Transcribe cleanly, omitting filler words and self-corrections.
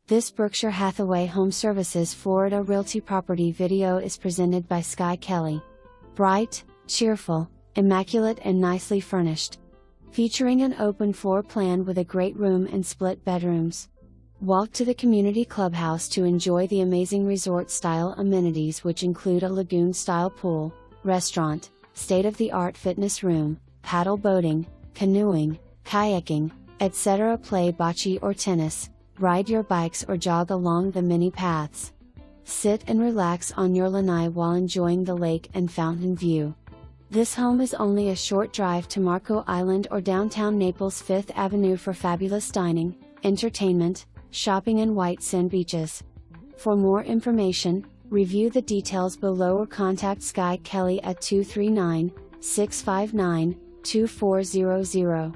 This Berkshire Hathaway HomeServices Florida Realty property video is presented by Sky Kelly. Bright, cheerful, immaculate and nicely furnished. Featuring an open floor plan with a great room and split bedrooms. Walk to the community clubhouse to enjoy the amazing resort-style amenities which include a lagoon-style pool, restaurant, state-of-the-art fitness room, paddle boating, canoeing, kayaking, etc. Play bocce or tennis, ride your bikes or jog along the mini paths. Sit and relax on your lanai while enjoying the lake and fountain view. This home is only a short drive to Marco Island or downtown Naples 5th Avenue for fabulous dining, entertainment, shopping and white sand beaches. For more information, review the details below or contact Sky Kelly at 239-659-2400.